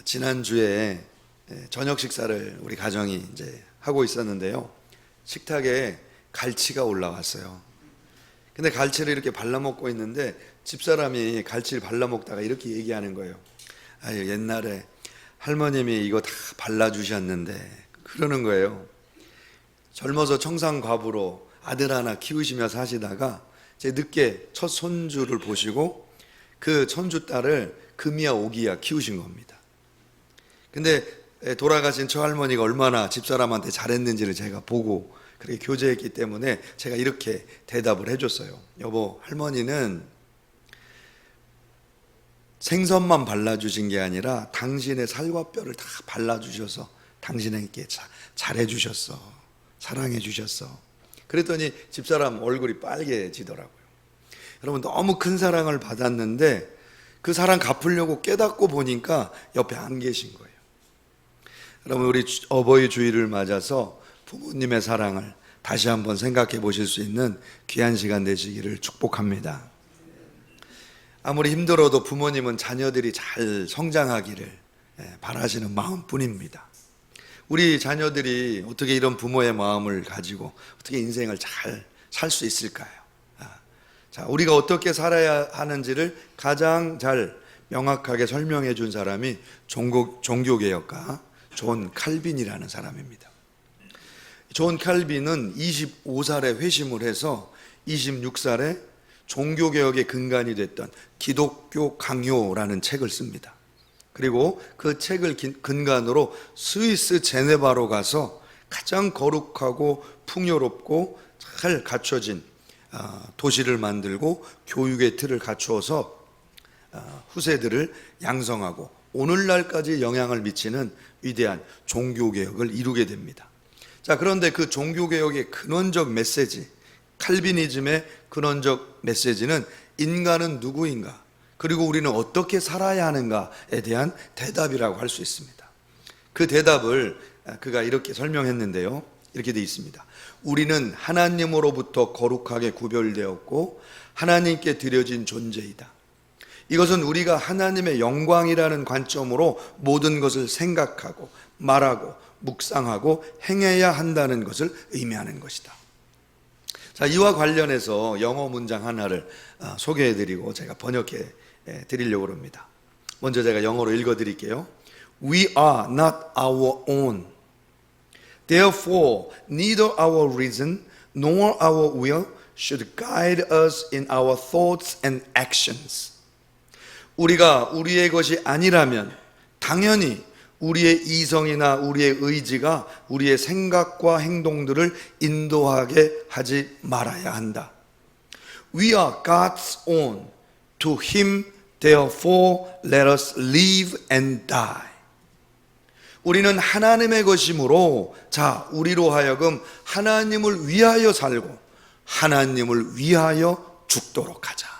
지난주에 저녁 식사를 우리 가정이 이제 하고 있었는데요. 식탁에 갈치가 올라왔어요. 근데 갈치를 이렇게 발라먹고 있는데 집사람이 갈치를 발라먹다가 이렇게 얘기하는 거예요. 아유, 옛날에 할머님이 이거 다 발라주셨는데, 그러는 거예요. 젊어서 청산과부로 아들 하나 키우시며 사시다가 이제 늦게 첫 손주를 보시고 그 손주딸을 금이야 오기야 키우신 겁니다. 근데 돌아가신 처할머니가 얼마나 집사람한테 잘했는지를 제가 보고 그렇게 교제했기 때문에 제가 이렇게 대답을 해줬어요. 여보, 할머니는 생선만 발라주신 게 아니라 당신의 살과 뼈를 다 발라주셔서 당신에게 잘해주셨어, 사랑해주셨어. 그랬더니 집사람 얼굴이 빨개지더라고요. 여러분, 너무 큰 사랑을 받았는데 그 사랑 갚으려고 깨닫고 보니까 옆에 안 계신 거예요. 여러분, 우리 어버이 주일을 맞아서 부모님의 사랑을 다시 한번 생각해 보실 수 있는 귀한 시간 되시기를 축복합니다. 아무리 힘들어도 부모님은 자녀들이 잘 성장하기를 바라시는 마음뿐입니다. 우리 자녀들이 어떻게 이런 부모의 마음을 가지고 어떻게 인생을 잘 살 수 있을까요? 자, 우리가 어떻게 살아야 하는지를 가장 잘 명확하게 설명해 준 사람이 종교개혁가 존 칼빈이라는 사람입니다. 존 칼빈은 25살에 회심을 해서 26살에 종교개혁의 근간이 됐던 기독교 강요라는 책을 씁니다. 그리고 그 책을 근간으로 스위스 제네바로 가서 가장 거룩하고 풍요롭고 잘 갖춰진 도시를 만들고 교육의 틀을 갖추어서 후세들을 양성하고 오늘날까지 영향을 미치는 위대한 종교개혁을 이루게 됩니다. 자, 그런데 그 종교개혁의 근원적 메시지, 칼비니즘의 근원적 메시지는 인간은 누구인가, 그리고 우리는 어떻게 살아야 하는가에 대한 대답이라고 할 수 있습니다. 그 대답을 그가 이렇게 설명했는데요. 이렇게 되어 있습니다. 우리는 하나님으로부터 거룩하게 구별되었고 하나님께 드려진 존재이다. 이것은 우리가 하나님의 영광이라는 관점으로 모든 것을 생각하고 말하고 묵상하고 행해야 한다는 것을 의미하는 것이다. 자, 이와 관련해서 영어 문장 하나를 소개해 드리고 제가 번역해 드리려고 합니다. 먼저 제가 영어로 읽어 드릴게요. We are not our own. Therefore, neither our reason nor our will should guide us in our thoughts and actions. 우리가 우리의 것이 아니라면 당연히 우리의 이성이나 우리의 의지가 우리의 생각과 행동들을 인도하게 하지 말아야 한다. We are God's own. To Him, therefore, let us live and die. 우리는 하나님의 것이므로 자, 우리로 하여금 하나님을 위하여 살고 하나님을 위하여 죽도록 하자.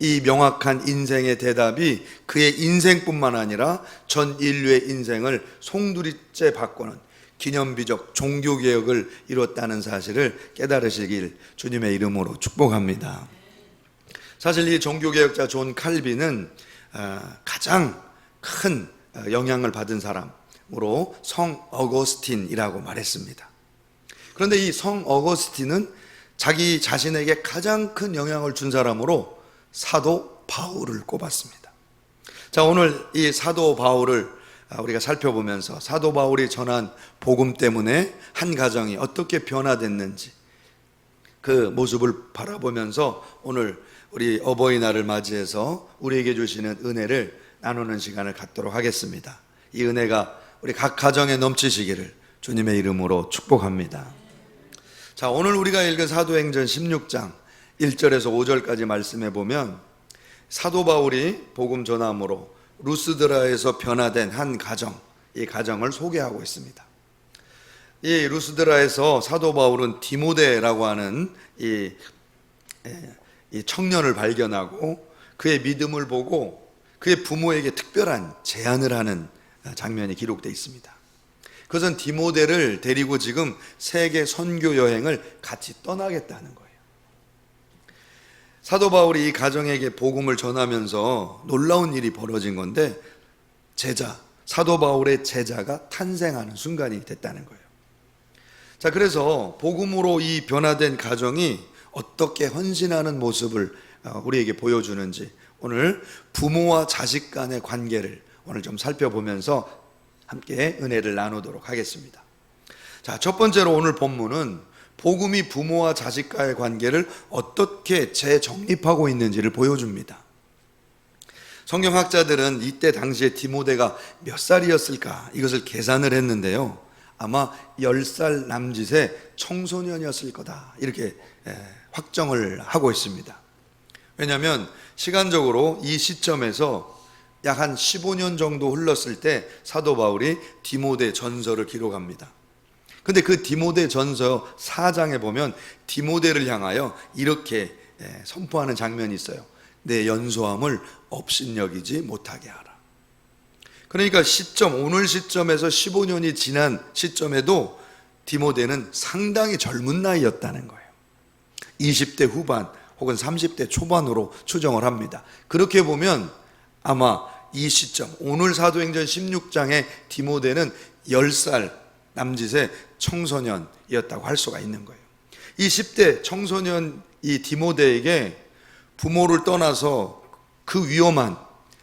이 명확한 인생의 대답이 그의 인생뿐만 아니라 전 인류의 인생을 송두리째 바꾸는 기념비적 종교개혁을 이뤘다는 사실을 깨달으시길 주님의 이름으로 축복합니다. 사실 이 종교개혁자 존 칼빈은 가장 큰 영향을 받은 사람으로 성 어거스틴이라고 말했습니다. 그런데 이 성 어거스틴은 자기 자신에게 가장 큰 영향을 준 사람으로 사도 바울을 꼽았습니다. 자, 오늘 이 사도 바울을 우리가 살펴보면서 사도 바울이 전한 복음 때문에 한 가정이 어떻게 변화됐는지 그 모습을 바라보면서 오늘 우리 어버이날을 맞이해서 우리에게 주시는 은혜를 나누는 시간을 갖도록 하겠습니다. 이 은혜가 우리 각 가정에 넘치시기를 주님의 이름으로 축복합니다. 자, 오늘 우리가 읽은 사도행전 16장 1절에서 5절까지 말씀해 보면 사도 바울이 복음 전함으로 루스드라에서 변화된 한 가정, 이 가정을 소개하고 있습니다. 이 루스드라에서 사도 바울은 디모데라고 하는 이 청년을 발견하고 그의 믿음을 보고 그의 부모에게 특별한 제안을 하는 장면이 기록되어 있습니다. 그것은 디모데를 데리고 지금 세계 선교 여행을 같이 떠나겠다는 거예요. 사도 바울이 이 가정에게 복음을 전하면서 놀라운 일이 벌어진 건데 제자, 사도 바울의 제자가 탄생하는 순간이 됐다는 거예요. 자, 그래서 복음으로 이 변화된 가정이 어떻게 헌신하는 모습을 우리에게 보여주는지, 오늘 부모와 자식 간의 관계를 오늘 좀 살펴보면서 함께 은혜를 나누도록 하겠습니다. 자, 첫 번째로 오늘 본문은 복음이 부모와 자식과의 관계를 어떻게 재정립하고 있는지를 보여줍니다. 성경학자들은 이때 당시에 디모데가 몇 살이었을까 이것을 계산을 했는데요, 아마 10살 남짓의 청소년이었을 거다 이렇게 확정을 하고 있습니다. 왜냐하면 시간적으로 이 시점에서 약 한 15년 정도 흘렀을 때 사도 바울이 디모데 전서를 기록합니다. 근데 그 디모데 전서 4장에 보면 디모데를 향하여 이렇게 선포하는 장면이 있어요. 내 연소함을 업신여기지 못하게 하라. 그러니까 오늘 시점에서 15년이 지난 시점에도 디모데는 상당히 젊은 나이였다는 거예요. 20대 후반 혹은 30대 초반으로 추정을 합니다. 그렇게 보면 아마 이 시점, 오늘 사도행전 16장의 디모데는 10살 남짓의 청소년이었다고 할 수가 있는 거예요. 이 10대 청소년 이 디모데에게 부모를 떠나서 그 위험한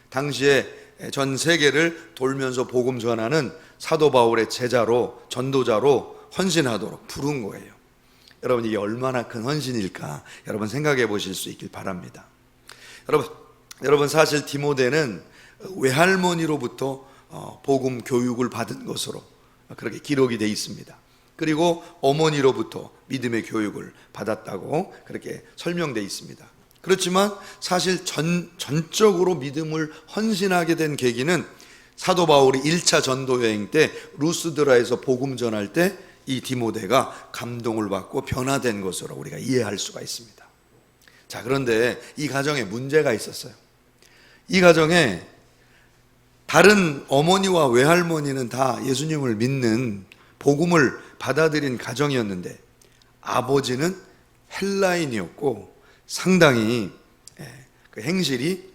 당시에 전 세계를 돌면서 복음 전하는 사도 바울의 제자로, 전도자로 헌신하도록 부른 거예요. 여러분, 이게 얼마나 큰 헌신일까 여러분 생각해 보실 수 있길 바랍니다. 여러분 사실 디모데는 외할머니로부터 복음 교육을 받은 것으로 그렇게 기록이 되어 있습니다. 그리고 어머니로부터 믿음의 교육을 받았다고 그렇게 설명되어 있습니다. 그렇지만 사실 전적으로 믿음을 헌신하게 된 계기는 사도 바울이 1차 전도 여행 때 루스드라에서 복음 전할 때 이 디모데가 감동을 받고 변화된 것으로 우리가 이해할 수가 있습니다. 자, 그런데 이 가정에 문제가 있었어요. 이 가정에 다른 어머니와 외할머니는 다 예수님을 믿는 복음을 받아들인 가정이었는데 아버지는 헬라인이었고 상당히 그 행실이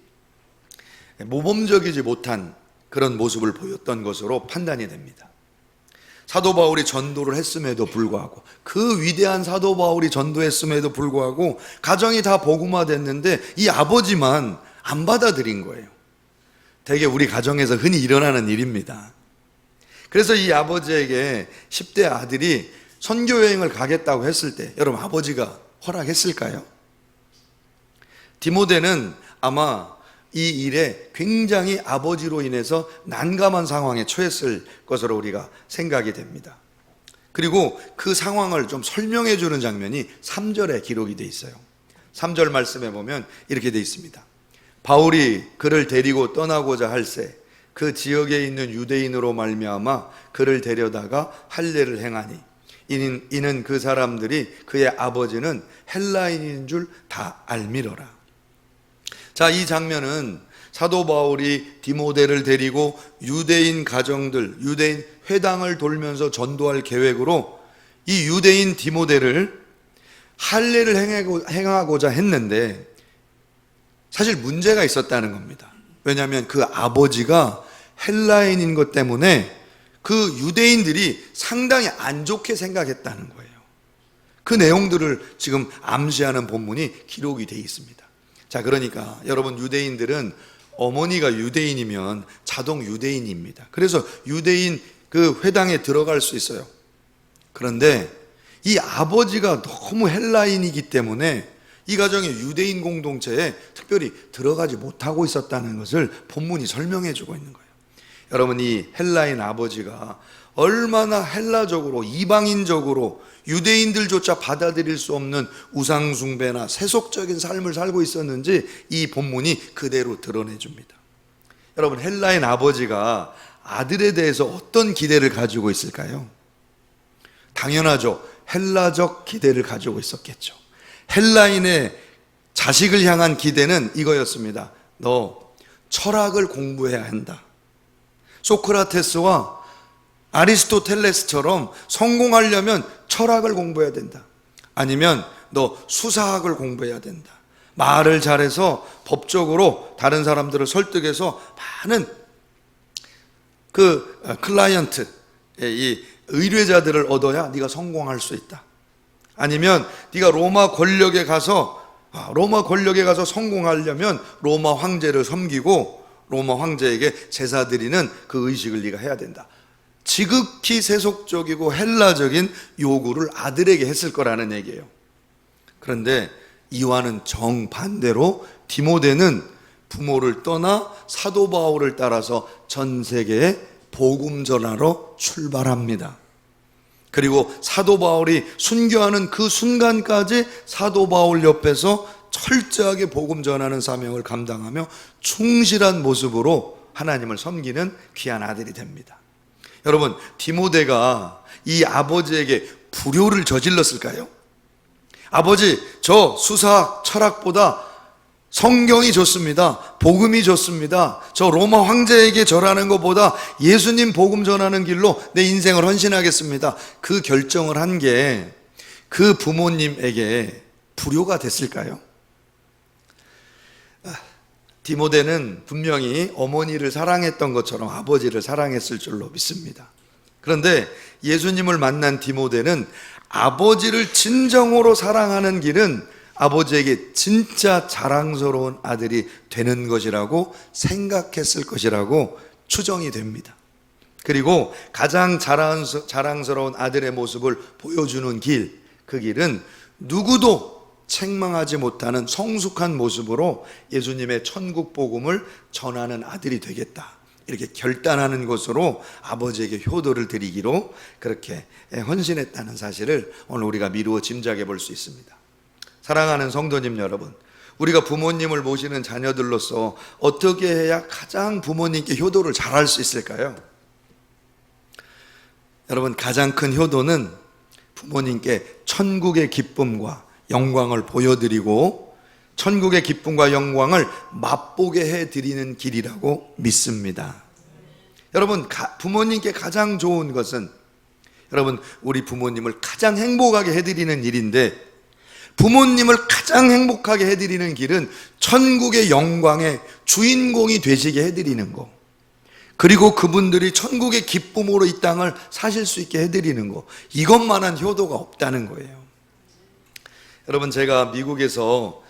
모범적이지 못한 그런 모습을 보였던 것으로 판단이 됩니다. 사도 바울이 전도를 했음에도 불구하고, 그 위대한 사도 바울이 전도했음에도 불구하고 가정이 다 복음화됐는데 이 아버지만 안 받아들인 거예요. 되게 우리 가정에서 흔히 일어나는 일입니다. 그래서 이 아버지에게 10대 아들이 선교여행을 가겠다고 했을 때 여러분, 아버지가 허락했을까요? 디모데는 아마 이 일에 굉장히 아버지로 인해서 난감한 상황에 처했을 것으로 우리가 생각이 됩니다. 그리고 그 상황을 좀 설명해 주는 장면이 3절에 기록이 되어 있어요. 3절 말씀에 보면 이렇게 되어 있습니다. 바울이 그를 데리고 떠나고자 할새 그 지역에 있는 유대인으로 말미암아 그를 데려다가 할례를 행하니 이는 그 사람들이 그의 아버지는 헬라인인 줄 다 알미러라. 자, 이 장면은 사도 바울이 디모데를 데리고 유대인 가정들, 유대인 회당을 돌면서 전도할 계획으로 이 유대인 디모데를 할례를 행하고자 했는데 사실 문제가 있었다는 겁니다. 왜냐하면 그 아버지가 헬라인인 것 때문에 그 유대인들이 상당히 안 좋게 생각했다는 거예요. 그 내용들을 지금 암시하는 본문이 기록이 되어 있습니다. 자, 그러니까 여러분, 유대인들은 어머니가 유대인이면 자동 유대인입니다. 그래서 유대인 그 회당에 들어갈 수 있어요. 그런데 이 아버지가 너무 헬라인이기 때문에 이 가정의 유대인 공동체에 특별히 들어가지 못하고 있었다는 것을 본문이 설명해 주고 있는 거예요. 여러분, 이 헬라인 아버지가 얼마나 헬라적으로, 이방인적으로 유대인들조차 받아들일 수 없는 우상숭배나 세속적인 삶을 살고 있었는지 이 본문이 그대로 드러내줍니다. 여러분, 헬라인 아버지가 아들에 대해서 어떤 기대를 가지고 있을까요? 당연하죠. 헬라적 기대를 가지고 있었겠죠. 헬라인의 자식을 향한 기대는 이거였습니다. 너 철학을 공부해야 한다. 소크라테스와 아리스토텔레스처럼 성공하려면 철학을 공부해야 된다. 아니면 너 수사학을 공부해야 된다. 말을 잘해서 법적으로 다른 사람들을 설득해서 많은 클라이언트, 이 의뢰자들을 얻어야 네가 성공할 수 있다. 아니면 네가 로마 권력에 가서 성공하려면 로마 황제를 섬기고 로마 황제에게 제사 드리는 그 의식을 네가 해야 된다. 지극히 세속적이고 헬라적인 요구를 아들에게 했을 거라는 얘기예요. 그런데 이와는 정반대로 디모데는 부모를 떠나 사도 바울을 따라서 전 세계에 복음 전하러 출발합니다. 그리고 사도 바울이 순교하는 그 순간까지 사도 바울 옆에서 철저하게 복음 전하는 사명을 감당하며 충실한 모습으로 하나님을 섬기는 귀한 아들이 됩니다. 여러분, 디모데가 이 아버지에게 불효를 저질렀을까요? 아버지, 저 수사학, 철학보다 성경이 좋습니다. 복음이 좋습니다. 저 로마 황제에게 절하는 것보다 예수님 복음 전하는 길로 내 인생을 헌신하겠습니다. 그 결정을 한 게 그 부모님에게 불효가 됐을까요? 디모데는 분명히 어머니를 사랑했던 것처럼 아버지를 사랑했을 줄로 믿습니다. 그런데 예수님을 만난 디모데는 아버지를 진정으로 사랑하는 길은 아버지에게 진짜 자랑스러운 아들이 되는 것이라고 생각했을 것이라고 추정이 됩니다. 그리고 가장 자랑스러운 아들의 모습을 보여주는 길, 그 길은 누구도 책망하지 못하는 성숙한 모습으로 예수님의 천국 복음을 전하는 아들이 되겠다, 이렇게 결단하는 것으로 아버지에게 효도를 드리기로 그렇게 헌신했다는 사실을 오늘 우리가 미루어 짐작해 볼 수 있습니다. 사랑하는 성도님 여러분, 우리가 부모님을 모시는 자녀들로서 어떻게 해야 가장 부모님께 효도를 잘할 수 있을까요? 여러분, 가장 큰 효도는 부모님께 천국의 기쁨과 영광을 보여드리고 천국의 기쁨과 영광을 맛보게 해드리는 길이라고 믿습니다. 여러분, 부모님께 가장 좋은 것은 여러분, 우리 부모님을 가장 행복하게 해드리는 일인데, 부모님을 가장 행복하게 해드리는 길은 천국의 영광의 주인공이 되시게 해드리는 거, 그리고 그분들이 천국의 기쁨으로 이 땅을 사실 수 있게 해드리는 거, 이것만한 효도가 없다는 거예요. 여러분, 제가 미국에서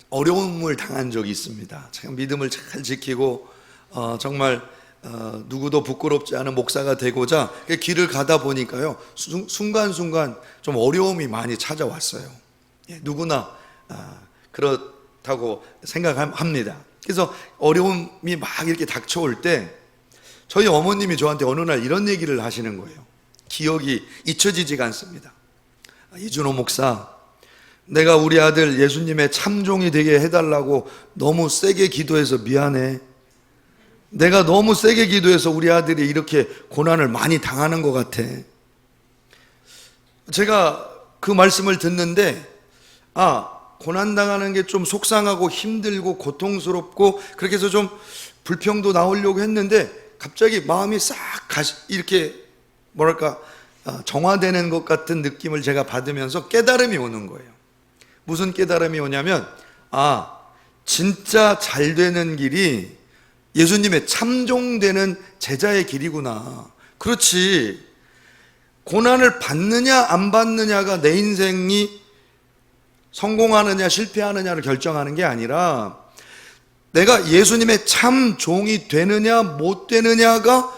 어려움을 당한 적이 있습니다. 제가 믿음을 잘 지키고 정말 누구도 부끄럽지 않은 목사가 되고자 길을 가다 보니까요, 순간순간 좀 어려움이 많이 찾아왔어요. 누구나 그렇다고 생각합니다. 그래서 어려움이 막 이렇게 닥쳐올 때 저희 어머님이 저한테 어느 날 이런 얘기를 하시는 거예요. 기억이 잊혀지지가 않습니다. 이준호 목사, 내가 우리 아들 예수님의 참종이 되게 해달라고 너무 세게 기도해서 미안해. 내가 너무 세게 기도해서 우리 아들이 이렇게 고난을 많이 당하는 것 같아. 제가 그 말씀을 듣는데, 고난당하는 게 좀 속상하고 힘들고 고통스럽고 그렇게 해서 좀 불평도 나오려고 했는데 갑자기 마음이 싹 이렇게 정화되는 것 같은 느낌을 제가 받으면서 깨달음이 오는 거예요. 무슨 깨달음이 오냐면, 진짜 잘 되는 길이 예수님의 참종되는 제자의 길이구나. 그렇지, 고난을 받느냐 안 받느냐가 내 인생이 성공하느냐 실패하느냐를 결정하는 게 아니라 내가 예수님의 참 종이 되느냐 못 되느냐가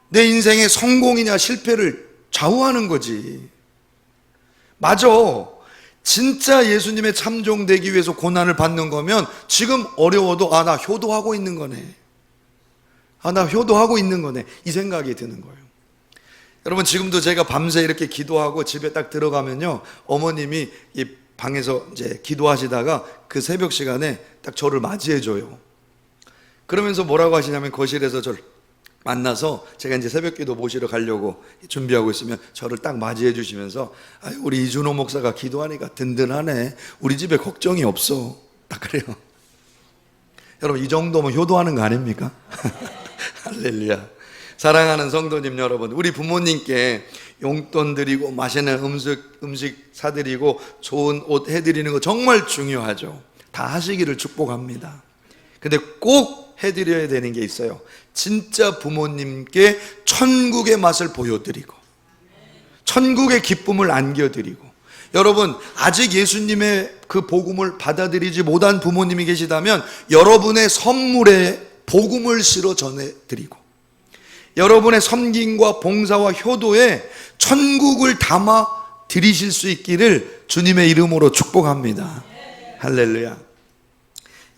내 인생의 성공이냐 실패를 좌우하는 거지. 맞아, 진짜 예수님의 참종 되기 위해서 고난을 받는 거면 지금 어려워도 나 효도하고 있는 거네, 나 효도하고 있는 거네, 이 생각이 드는 거예요. 여러분, 지금도 제가 밤새 이렇게 기도하고 집에 딱 들어가면요, 어머님이 이 방에서 이제 기도하시다가 그 새벽 시간에 딱 저를 맞이해 줘요. 그러면서 뭐라고 하시냐면, 거실에서 저를 만나서 제가 이제 새벽 기도 모시러 가려고 준비하고 있으면 저를 딱 맞이해 주시면서, 우리 이준호 목사가 기도하니까 든든하네, 우리 집에 걱정이 없어, 딱 그래요. 여러분, 이 정도면 효도하는 거 아닙니까? 할렐루야. 사랑하는 성도님 여러분, 우리 부모님께 용돈 드리고 맛있는 음식 사드리고 좋은 옷 해드리는 거 정말 중요하죠. 다 하시기를 축복합니다. 근데 꼭 해드려야 되는 게 있어요. 진짜 부모님께 천국의 맛을 보여드리고 천국의 기쁨을 안겨드리고, 여러분 아직 예수님의 그 복음을 받아들이지 못한 부모님이 계시다면 여러분의 선물에 복음을 실어 전해드리고, 여러분의 섬김과 봉사와 효도에 천국을 담아 드리실 수 있기를 주님의 이름으로 축복합니다. 할렐루야.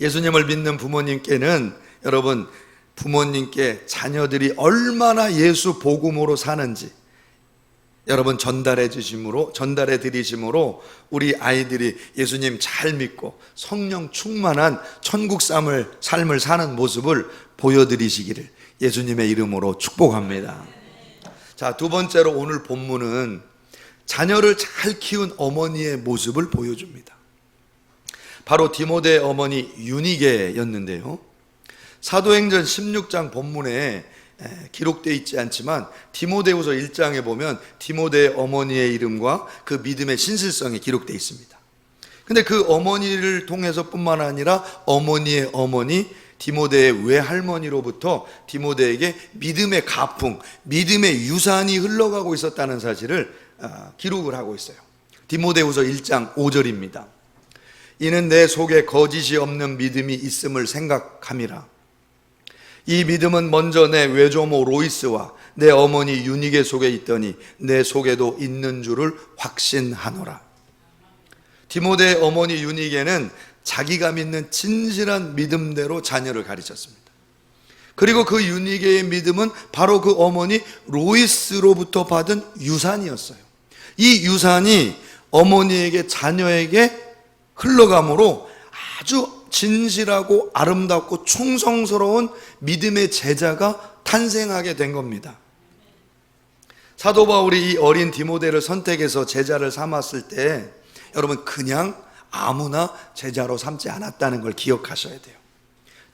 예수님을 믿는 부모님께는 여러분, 부모님께 자녀들이 얼마나 예수 복음으로 사는지 여러분 전달해 드리심으로 우리 아이들이 예수님 잘 믿고 성령 충만한 천국 삶을 사는 모습을 보여드리시기를 예수님의 이름으로 축복합니다. 자, 두 번째로 오늘 본문은 자녀를 잘 키운 어머니의 모습을 보여줍니다. 바로 디모데의 어머니 유니게였는데요, 사도행전 16장 본문에 기록되어 있지 않지만 디모데후서 1장에 보면 디모데의 어머니의 이름과 그 믿음의 신실성이 기록되어 있습니다. 근데 그 어머니를 통해서 뿐만 아니라 어머니의 어머니 디모데의 외할머니로부터 디모데에게 믿음의 가풍, 믿음의 유산이 흘러가고 있었다는 사실을 기록을 하고 있어요. 디모데후서 1장 5절입니다. 이는 내 속에 거짓이 없는 믿음이 있음을 생각함이라. 이 믿음은 먼저 내 외조모 로이스와 내 어머니 유니게 속에 있더니 내 속에도 있는 줄을 확신하노라. 디모데의 어머니 유니게는 자기가 믿는 진실한 믿음대로 자녀를 가르쳤습니다. 그리고 그 유니게의 믿음은 바로 그 어머니 로이스로부터 받은 유산이었어요. 이 유산이 어머니에게 자녀에게 흘러감으로 아주 진실하고 아름답고 충성스러운 믿음의 제자가 탄생하게 된 겁니다. 사도 바울이 이 어린 디모데를 선택해서 제자를 삼았을 때 여러분 그냥 아무나 제자로 삼지 않았다는 걸 기억하셔야 돼요.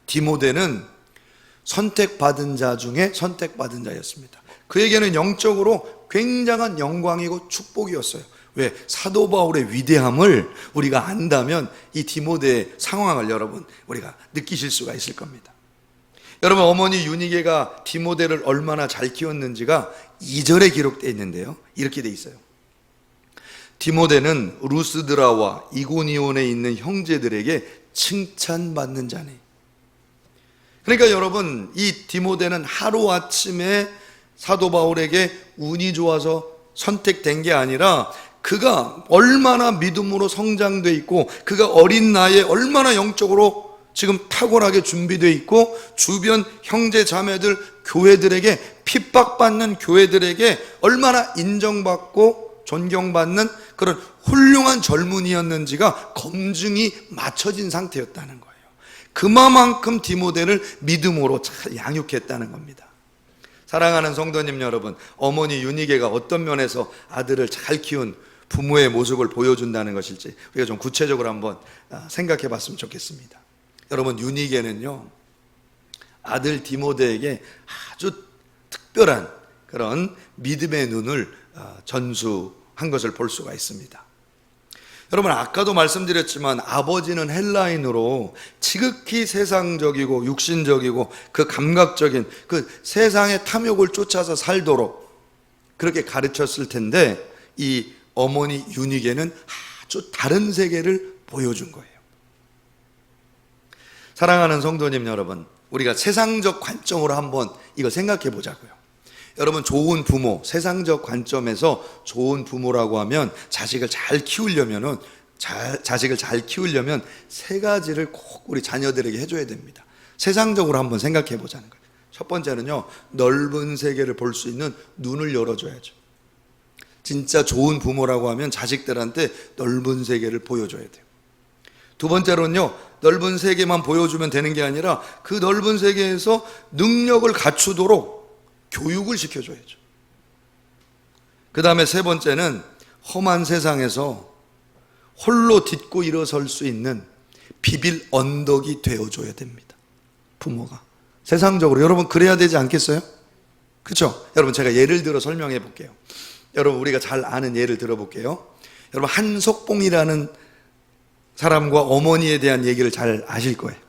디모데는 선택받은 자 중에 선택받은 자였습니다. 그에게는 영적으로 굉장한 영광이고 축복이었어요. 왜? 사도 바울의 위대함을 우리가 안다면 이 디모데의 상황을 여러분 우리가 느끼실 수가 있을 겁니다. 여러분, 어머니 유니게가 디모데를 얼마나 잘 키웠는지가 2절에 기록되어 있는데요, 이렇게 돼 있어요. 디모데는 루스드라와 이고니온에 있는 형제들에게 칭찬받는 자니. 그러니까 여러분, 이 디모데는 하루아침에 사도 바울에게 운이 좋아서 선택된 게 아니라 그가 얼마나 믿음으로 성장돼 있고 그가 어린 나이에 얼마나 영적으로 지금 탁월하게 준비되어 있고 주변 형제 자매들 교회들에게 핍박받는 교회들에게 얼마나 인정받고 존경받는 그런 훌륭한 젊은이였는지가 검증이 맞춰진 상태였다는 거예요. 그만큼 디모데를 믿음으로 잘 양육했다는 겁니다. 사랑하는 성도님 여러분, 어머니 유니게가 어떤 면에서 아들을 잘 키운 부모의 모습을 보여준다는 것일지 우리가 좀 구체적으로 한번 생각해 봤으면 좋겠습니다. 여러분, 유니게는요 아들 디모데에게 아주 특별한 그런 믿음의 눈을 전수한 것을 볼 수가 있습니다. 여러분, 아까도 말씀드렸지만 아버지는 헬라인으로 지극히 세상적이고 육신적이고 그 감각적인 그 세상의 탐욕을 쫓아서 살도록 그렇게 가르쳤을 텐데 이 어머니 유니게는 아주 다른 세계를 보여준 거예요. 사랑하는 성도님 여러분, 우리가 세상적 관점으로 한번 이거 생각해 보자고요. 여러분, 좋은 부모, 세상적 관점에서 좋은 부모라고 하면 자식을 잘 키우려면 세 가지를 꼭 우리 자녀들에게 해줘야 됩니다. 세상적으로 한번 생각해 보자는 거예요. 첫 번째는요, 넓은 세계를 볼 수 있는 눈을 열어줘야죠. 진짜 좋은 부모라고 하면 자식들한테 넓은 세계를 보여줘야 돼요. 두 번째로는요, 넓은 세계만 보여주면 되는 게 아니라 그 넓은 세계에서 능력을 갖추도록 교육을 시켜줘야죠. 그 다음에 세 번째는 험한 세상에서 홀로 딛고 일어설 수 있는 비빌 언덕이 되어줘야 됩니다. 부모가 세상적으로 여러분 그래야 되지 않겠어요? 그렇죠? 여러분, 제가 예를 들어 설명해 볼게요. 여러분, 우리가 잘 아는 예를 들어볼게요. 여러분, 한석봉이라는 사람과 어머니에 대한 얘기를 잘 아실 거예요.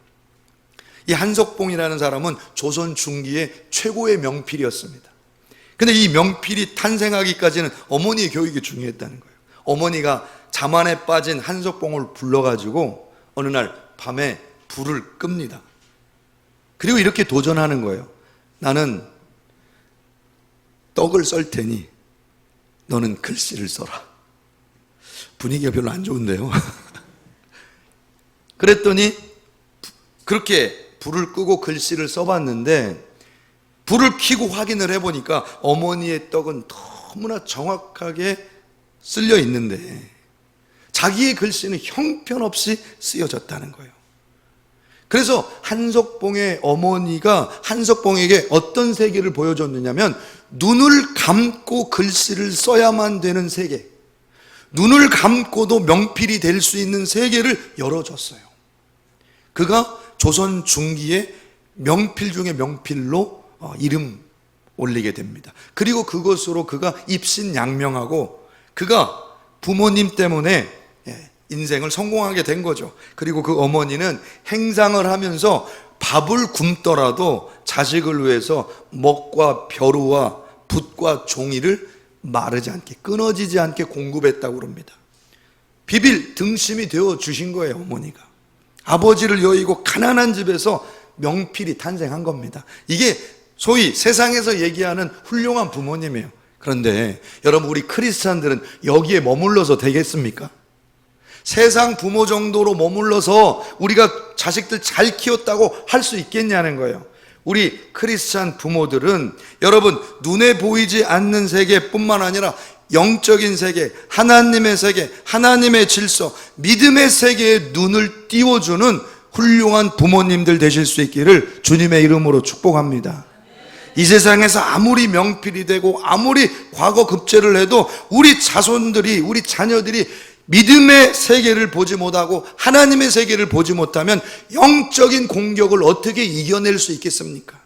이 한석봉이라는 사람은 조선 중기의 최고의 명필이었습니다. 근데 이 명필이 탄생하기까지는 어머니의 교육이 중요했다는 거예요. 어머니가 자만에 빠진 한석봉을 불러가지고 어느 날 밤에 불을 끕니다. 그리고 이렇게 도전하는 거예요. 나는 떡을 썰 테니 너는 글씨를 써라. 분위기가 별로 안 좋은데요. 그랬더니 그렇게 불을 끄고 글씨를 써봤는데 불을 켜고 확인을 해보니까 어머니의 떡은 너무나 정확하게 쓸려 있는데 자기의 글씨는 형편없이 쓰여졌다는 거예요. 그래서 한석봉의 어머니가 한석봉에게 어떤 세계를 보여줬느냐면 눈을 감고 글씨를 써야만 되는 세계, 눈을 감고도 명필이 될 수 있는 세계를 열어줬어요. 그가 조선 중기의 명필 중에 명필로 이름 올리게 됩니다. 그리고 그것으로 그가 입신양명하고 그가 부모님 때문에 인생을 성공하게 된 거죠. 그리고 그 어머니는 행상을 하면서 밥을 굶더라도 자식을 위해서 먹과 벼루와 붓과 종이를 마르지 않게, 끊어지지 않게 공급했다고 그럽니다. 비빌 등심이 되어 주신 거예요, 어머니가. 아버지를 여의고 가난한 집에서 명필이 탄생한 겁니다. 이게 소위 세상에서 얘기하는 훌륭한 부모님이에요. 그런데 여러분, 우리 크리스찬들은 여기에 머물러서 되겠습니까? 세상 부모 정도로 머물러서 우리가 자식들 잘 키웠다고 할 수 있겠냐는 거예요. 우리 크리스찬 부모들은 여러분, 눈에 보이지 않는 세계뿐만 아니라 영적인 세계, 하나님의 세계, 하나님의 질서, 믿음의 세계에 눈을 띄워주는 훌륭한 부모님들 되실 수 있기를 주님의 이름으로 축복합니다. 이 세상에서 아무리 명필이 되고 아무리 과거 급제를 해도 우리 자손들이, 우리 자녀들이 믿음의 세계를 보지 못하고 하나님의 세계를 보지 못하면 영적인 공격을 어떻게 이겨낼 수 있겠습니까?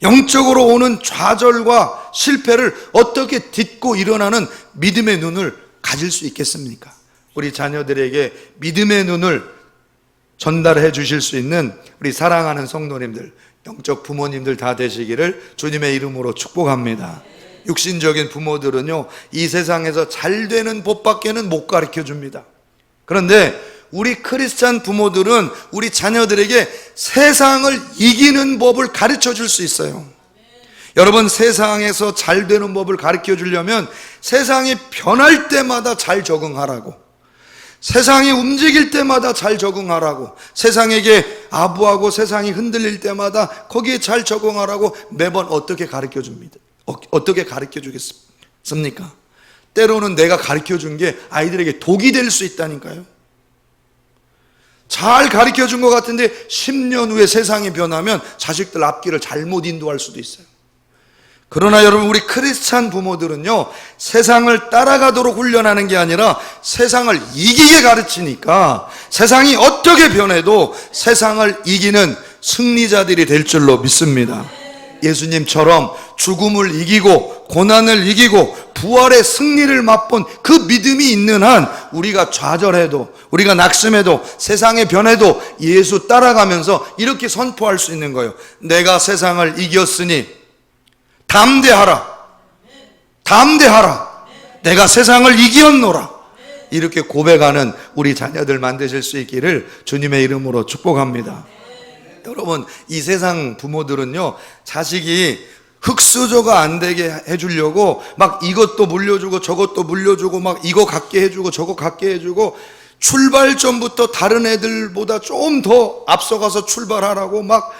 영적으로 오는 좌절과 실패를 어떻게 딛고 일어나는 믿음의 눈을 가질 수 있겠습니까? 우리 자녀들에게 믿음의 눈을 전달해 주실 수 있는 우리 사랑하는 성도님들, 영적 부모님들 다 되시기를 주님의 이름으로 축복합니다. 육신적인 부모들은요, 이 세상에서 잘 되는 법밖에는 못 가르쳐 줍니다. 그런데 우리 크리스찬 부모들은 우리 자녀들에게 세상을 이기는 법을 가르쳐 줄 수 있어요. 여러분, 세상에서 잘 되는 법을 가르쳐 주려면 세상이 변할 때마다 잘 적응하라고, 세상이 움직일 때마다 잘 적응하라고, 세상에게 아부하고 세상이 흔들릴 때마다 거기에 잘 적응하라고 매번 어떻게 가르쳐 줍니다. 어떻게 가르쳐 주겠습니까? 때로는 내가 가르쳐 준 게 아이들에게 독이 될 수 있다니까요. 잘 가르쳐 준 것 같은데 10년 후에 세상이 변하면 자식들 앞길을 잘못 인도할 수도 있어요. 그러나 여러분, 우리 크리스찬 부모들은요, 세상을 따라가도록 훈련하는 게 아니라 세상을 이기게 가르치니까 세상이 어떻게 변해도 세상을 이기는 승리자들이 될 줄로 믿습니다. 예수님처럼 죽음을 이기고 고난을 이기고 부활의 승리를 맛본 그 믿음이 있는 한 우리가 좌절해도, 우리가 낙심해도, 세상의 변해도 예수 따라가면서 이렇게 선포할 수 있는 거예요. 내가 세상을 이겼으니 담대하라, 담대하라, 내가 세상을 이겼노라. 이렇게 고백하는 우리 자녀들 만드실 수 있기를 주님의 이름으로 축복합니다. 여러분, 이 세상 부모들은요, 자식이 흙수저가 안 되게 해주려고 막 이것도 물려주고 저것도 물려주고 막 이거 갖게 해주고 저거 갖게 해주고 출발 전부터 다른 애들보다 좀 더 앞서가서 출발하라고 막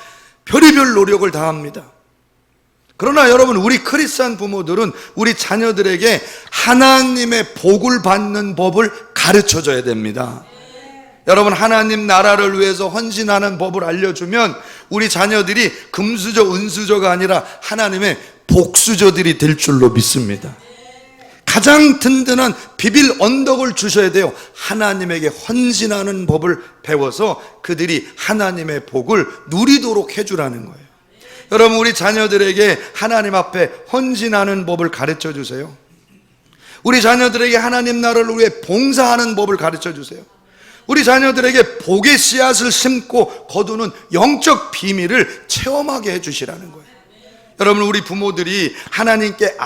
별의별 노력을 다합니다. 그러나 여러분, 우리 크리스찬 부모들은 우리 자녀들에게 하나님의 복을 받는 법을 가르쳐줘야 됩니다. 여러분, 하나님 나라를 위해서 헌신하는 법을 알려주면 우리 자녀들이 금수저, 은수저가 아니라 하나님의 복수저들이 될 줄로 믿습니다. 가장 든든한 비빌 언덕을 주셔야 돼요. 하나님에게 헌신하는 법을 배워서 그들이 하나님의 복을 누리도록 해주라는 거예요. 여러분, 우리 자녀들에게 하나님 앞에 헌신하는 법을 가르쳐 주세요. 우리 자녀들에게 하나님 나라를 위해 봉사하는 법을 가르쳐 주세요. 우리 자녀들에게 복의 씨앗을 심고 거두는 영적 비밀을 체험하게 해주시라는 거예요. 여러분, 우리 부모들이 하나님께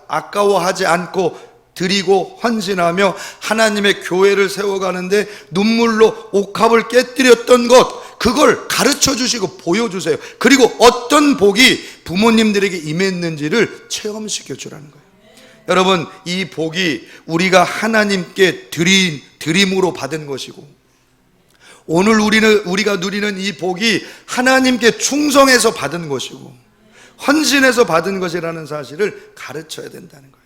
아까워하지 않고 드리고 헌신하며 하나님의 교회를 세워가는데 눈물로 옥합을 깨뜨렸던 것, 그걸 가르쳐 주시고 보여주세요. 그리고 어떤 복이 부모님들에게 임했는지를 체험시켜 주라는 거예요. 여러분, 이 복이 우리가 하나님께 드림으로 받은 것이고, 오늘 우리가 누리는 이 복이 하나님께 충성해서 받은 것이고 헌신해서 받은 것이라는 사실을 가르쳐야 된다는 거예요.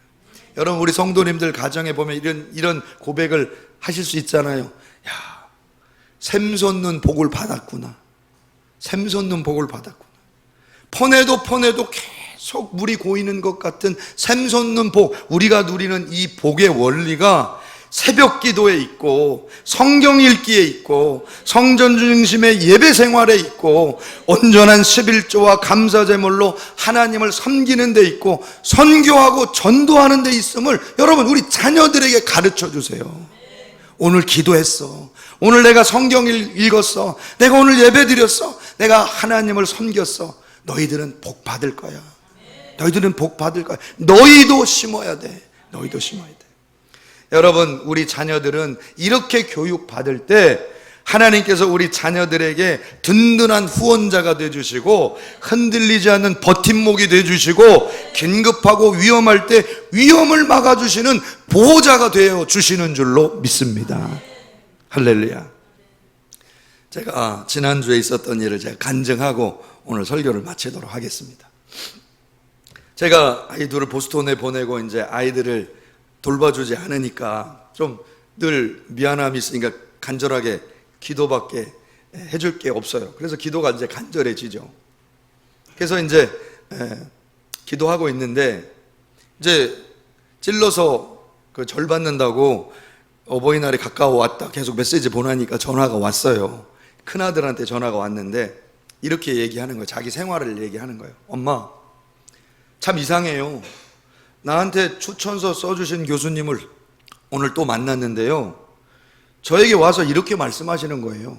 여러분, 우리 성도님들 가정에 보면 이런 고백을 하실 수 있잖아요. 야, 샘솟는 복을 받았구나. 샘솟는 복을 받았구나. 퍼내도 계속 물이 고이는 것 같은 샘솟는 복, 우리가 누리는 이 복의 원리가 새벽 기도에 있고, 성경 읽기에 있고, 성전 중심의 예배 생활에 있고, 온전한 11조와 감사 제물로 하나님을 섬기는 데 있고, 선교하고 전도하는 데 있음을 여러분, 우리 자녀들에게 가르쳐 주세요. 오늘 기도했어. 오늘 내가 성경 읽었어. 내가 오늘 예배 드렸어. 내가 하나님을 섬겼어. 너희들은 복 받을 거야. 너희들은 복 받을 거야. 너희도 심어야 돼. 너희도 심어야 돼. 여러분, 우리 자녀들은 이렇게 교육받을 때 하나님께서 우리 자녀들에게 든든한 후원자가 되어주시고, 흔들리지 않는 버팀목이 되어주시고, 긴급하고 위험할 때 위험을 막아주시는 보호자가 되어주시는 줄로 믿습니다. 할렐루야. 제가 지난주에 있었던 일을 제가 간증하고 오늘 설교를 마치도록 하겠습니다. 제가 아이들을 보스턴에 보내고 이제 아이들을 돌봐주지 않으니까 좀 늘 미안함이 있으니까 간절하게 기도밖에 해줄 게 없어요. 그래서 기도가 이제 간절해지죠. 그래서 이제 기도하고 있는데, 이제 찔러서 그 절 받는다고 어버이날이 가까워 왔다 계속 메시지 보내니까 전화가 왔어요. 큰아들한테 전화가 왔는데 이렇게 얘기하는 거예요. 자기 생활을 얘기하는 거예요. 엄마, 참 이상해요. 나한테 추천서 써주신 교수님을 오늘 또 만났는데요, 저에게 와서 이렇게 말씀하시는 거예요.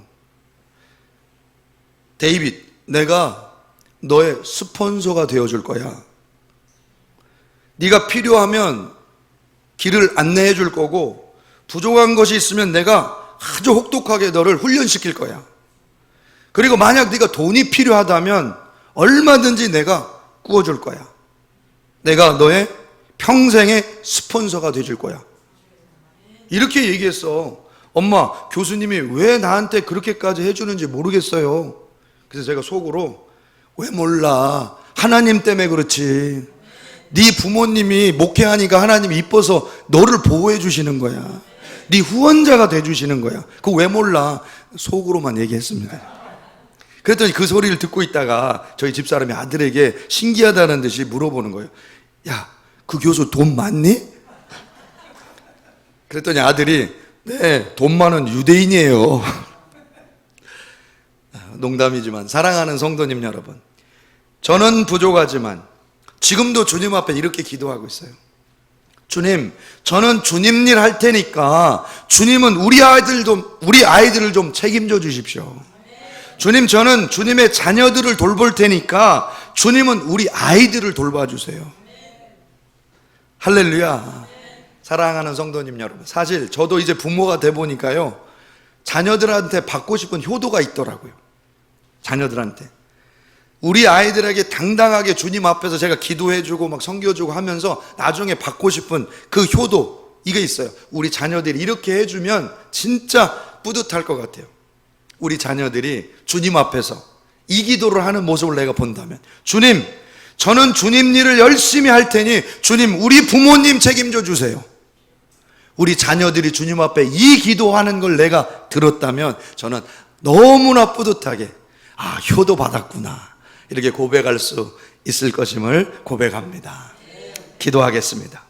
데이빗, 내가 너의 스폰서가 되어줄 거야. 네가 필요하면 길을 안내해 줄 거고, 부족한 것이 있으면 내가 아주 혹독하게 너를 훈련시킬 거야. 그리고 만약 네가 돈이 필요하다면 얼마든지 내가 구워줄 거야. 내가 너의 평생의 스폰서가 되줄 거야. 이렇게 얘기했어. 엄마, 교수님이 왜 나한테 그렇게까지 해주는지 모르겠어요. 그래서 제가 속으로, 왜 몰라, 하나님 때문에 그렇지. 네 부모님이 목회하니까 하나님이 이뻐서 너를 보호해 주시는 거야. 네 후원자가 돼 주시는 거야. 그거 왜 몰라. 속으로만 얘기했습니다. 그랬더니 그 소리를 듣고 있다가 저희 집사람이 아들에게 신기하다는 듯이 물어보는 거예요. 야, 그 교수 돈 많니? 그랬더니 아들이, 네, 돈 많은 유대인이에요. 농담이지만 사랑하는 성도님 여러분, 저는 부족하지만 지금도 주님 앞에 이렇게 기도하고 있어요. 주님, 저는 주님 일 할 테니까 주님은 우리 아이들을 좀 책임져 주십시오. 주님, 저는 주님의 자녀들을 돌볼 테니까 주님은 우리 아이들을 돌봐주세요. 할렐루야. 사랑하는 성도님 여러분, 사실 저도 이제 부모가 돼 보니까요, 자녀들한테 받고 싶은 효도가 있더라고요. 자녀들한테 우리 아이들에게 당당하게 주님 앞에서 제가 기도해주고 막 섬겨주고 하면서 나중에 받고 싶은 그 효도, 이게 있어요. 우리 자녀들이 이렇게 해주면 진짜 뿌듯할 것 같아요. 우리 자녀들이 주님 앞에서 이 기도를 하는 모습을 내가 본다면, 주님, 저는 주님 일을 열심히 할 테니 주님 우리 부모님 책임져 주세요. 우리 자녀들이 주님 앞에 이 기도하는 걸 내가 들었다면 저는 너무나 뿌듯하게, 아, 효도 받았구나, 이렇게 고백할 수 있을 것임을 고백합니다. 기도하겠습니다.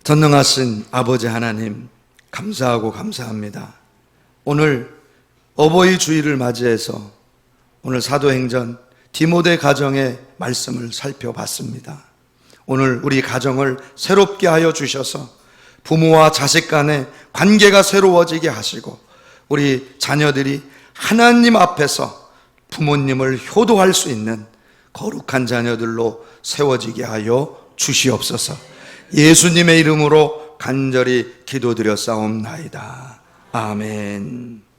전능하신 아버지 하나님, 감사하고 감사합니다. 오늘 어버이 주일을 맞이해서 오늘 사도행전 디모데 가정의 말씀을 살펴봤습니다. 오늘 우리 가정을 새롭게 하여 주셔서 부모와 자식 간의 관계가 새로워지게 하시고 우리 자녀들이 하나님 앞에서 부모님을 효도할 수 있는 거룩한 자녀들로 세워지게 하여 주시옵소서. 예수님의 이름으로 간절히 기도드렸사옵나이다. 아멘.